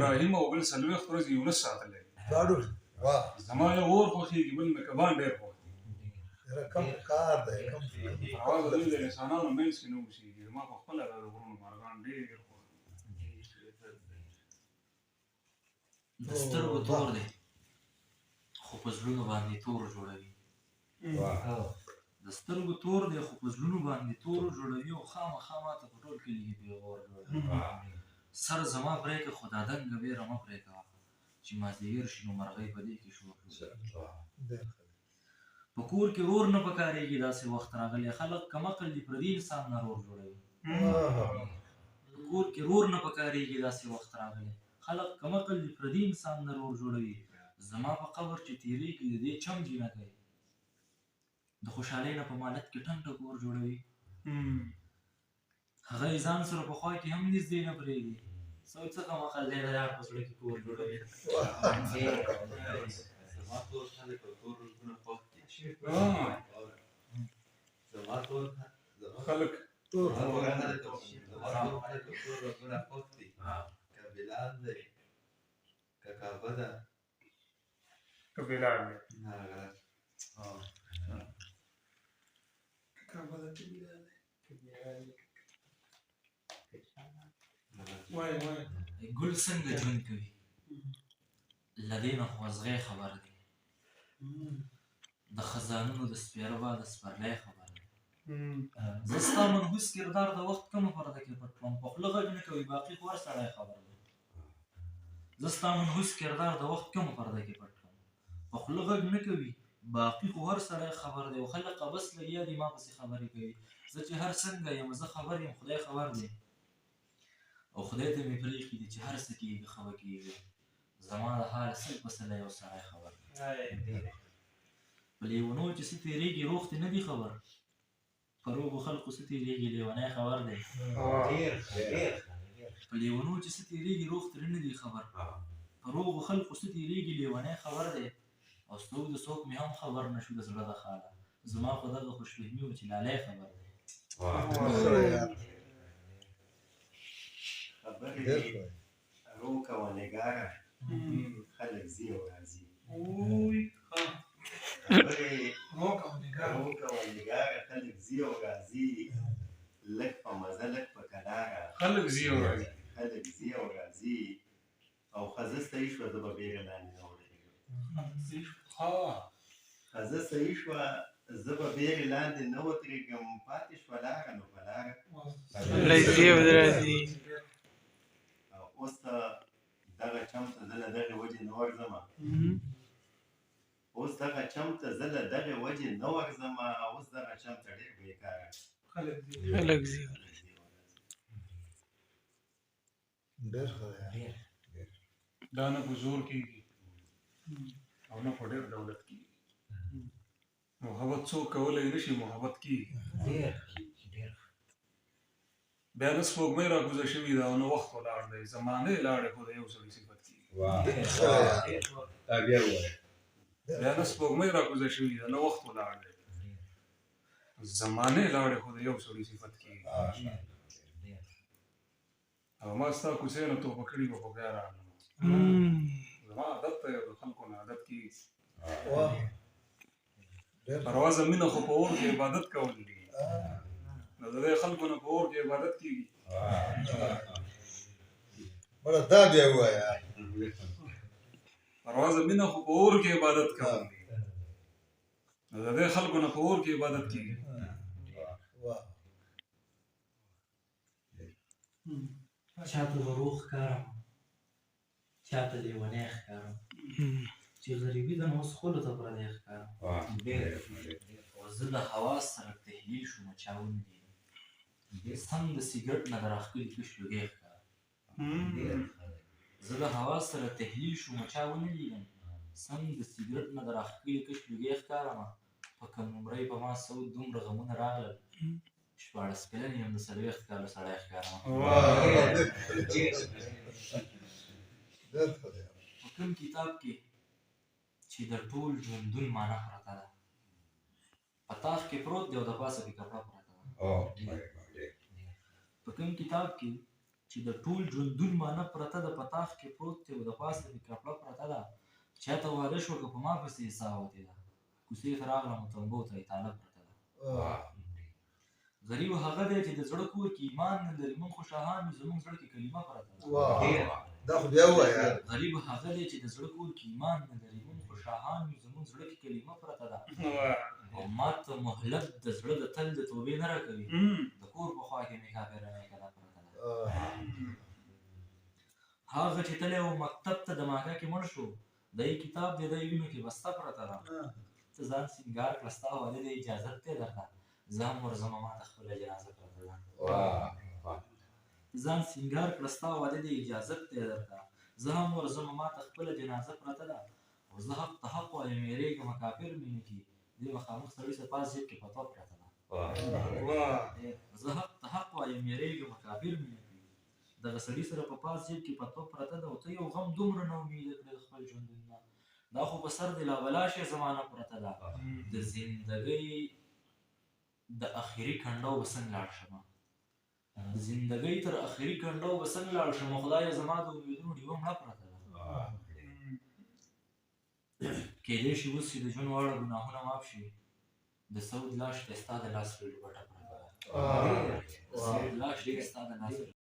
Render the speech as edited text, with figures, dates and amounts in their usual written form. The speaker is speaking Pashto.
ابراهیم او بل 40 ورځې یونس ساتلی لاړو واه زما یو اور خوښېږي بل مې کبان ډېر خوښ یاره کم کار دی کم پرواز دوی د انسانانو منځ کې نه اوسېږي زما په خپله د غرونو مارغان ډېر خوښ د سترګو تور دی خو په زړونو باندې تور جوړوي د سترګو تور دی خو په زړونو باندې تور جوړوي او خامخا ماته په ټول کلي کې پېغور جوړوي سر زما پرې که خو دا دنګه ویره مه پرې کوه چې مازدیګر شي نو مرغۍ په دې کې شور په کور کې رور نه پکارېږي داسې وخت راغلی خلک کمعقل دي پردي انسان نه رور جوړوي په کور کې رور نه پکارېږي داسې وخت راغلی خلک کمعقل دي پردي انسان نه رور جوړوي زما په قبر چې تېرېږي د دې چم جینه کوي د خوشحالۍ نه په مالت کې ټنګ ټکور جوړوي هغه یې ځان سره په خوا کې هم نږدې نه پرېږدي څه کمعقل دی د یار په زړه کې کور جوړوي زما ټول خلک او ټول رزقونه خوښ دي زما ټول خلک ټول خلک او ټول رزقونه خوښ دي که بلال دی که کعبه ده که بلال دی ګل څنګه ژوند کوي له دې نه خو ازغی خبر دی د خزانونو د سپېره با د سپرلی خبر دی زه ستا منحوس کردار د وخت کمه پرده کې پټ کړم په خوله غږ نه کوي باقي خو هر سړی خبر دی زه ستا منحوس کردار د وخت کمه پرده کې پټ کړم په خوله غږ نه کوي باقي خو هر سړی خبر دی او خلک قبس لګیا دي ما پسې خبرې کوي زه چې هر څنګه یم زه خبر یم خدای خبر دی او خدای ته مې پرېښي دي چې هر څه کېږي ښه به کېږي زما د حال سل په سله یو سړی خبر دی په لیونو چې څه تېرېږي روغ ته نه دي خبر په روغو خلقو څه تېرېږي لیونی خبر دی په لیونو چې څه تېرېږي روغ ته نه دي خبر په روغو خلقو څه تېرېږي لیونی خبر دی او څوک د څوک مې هم خبر نه شو د زړه د خاله زما په دغه خوشفهمي و چې لالی خبر دی خبرې رو کوه نګاره خلک ځي او راځي خبرې رو کوه نګاره خلک ځي او راځي لږ په مزه لږ په کراره خلک ځي او راځي او ښځه صحیح شوه زه به بېرې لاندې نه ودرېږم ښځه صحیح شوه زه به بېرې لاندې نه ودرېږم پاتې شوه لاره نو په لاره اوس ته دغه چم ته زه له دغې وجې نه ورځمه اوس دغه چم ته ډېر بېکاره خلک ځي ډېر ښه دی دا نه په زور کېږي او نه په ډېر دولت کېږي محبت څوک کولی نه شي محبت کېږي بیا نه سپوږمۍ راکوزه شوې ده او نه وخت ولاړ دی زمانه یې لاړې خو د یو سړي صفت کېږي بیا نه سپوږمۍ راکوزه شوې ده نه وخت ولاړ دی زمانه یې لاړې خو د یو سړي صفت کېږي او ما ستا کوڅې نه توپه کړي وه خو بیا راغلم زما عادت دی او د خلکو نه عادت کېږي پروازه مینه خو په اور کې عبادت کول دي نو د دې خلکو نه په اور کې عبادت کېږي مړه دا بیا ووایه پروازه مینه خو په اور کې عبادت کول دي نو د دې خلکو نه په اور کې عبادت کېږي چاته به روغ ښکارم چاته لیونی ښکارم چې غریبي ده نو اوس خپلو ته پردی ښکارم او زه له حواس سره تحلیل شوم چا ولیدم سم د سګرټ نه د راښکلي کش لوګی ښکارم زه له حواس سره تحلیل شوم چا ونه لیدم سم د سګرټ نه د راښکلي کش لوګی ښکارمه په کم عمرۍ په ما سود دومره غمونه راغلل 14 کلن یم د 40 کالو سړی ښکارم په کوم کتاب کې چې د ټول ژوندون معنی پرته ده په تاخ کې پروت دی او د پاسه کې کپړه پرته ده په کوم کتاب کې چې د ټول ژوندون معنی پرته ده په تاخ کې پروت دی او د پاسه مې کپړه پرته ده چاته واده شو که په ما پسې حساب وتې ده کوڅې ته راغلم تنبو ته یې طالب پرته ده غریب هغه دی چې د زړه کور کې ایمان نه لري موږ خو شاهان یو زموږ زړه کې کلمه پرته ده دا خو بیا ووایه غریب هغه دی چې د زړه کور کې ایمان نه لري موږ خو شاهان یو زموږ زړه کې کلمه پرته ده او ما ته مهلت د زړه د تل د توبې نه راکوي د کور په خوا کې مې کافرنۍ کله پرته ده هغه چې تللی و مکتب ته د ماکه کې مړ شو دی کتاب دی دی وینو کې بسته پرته ده ته ځان سینګار کړه ستا واده دی اجازت دی درته زه هم ورځم ما ته خپله جنازه پرته ده ځان سینګار کړه ستا واده دی اجازت دی درته زه هم ورځم ما ته خپله جنازه پرته ده او زه حق ته حق وایم یېرېږم کافر مې نه کي دې مخامخ سړي سره پاس جیب کې فتوا پرته ده زه حق ته حق وایم یېرېږم کافر مې نه کي دغه سړي سره په پاس جیب کې فتوا پرته ده او ته یو غم دومره نه امیده کړې د خپل ژوندون نه دا خو په سر د لا بلا شی زمانه پرته ده د زندګۍ د اخري کنډو به څنګه لاړ شمه د زندګۍ تر اخري کنډو به څنګه لاړ شمه خدایه زما د امیدونو ډیوه مړه پرته ده کېدای شي اوس چې د ژوند واړه ګناهونه معاف شي د سعود لاش ته ستا د لاس پرېلو پټه پرته ده د سعود لاش ته ستا د لاس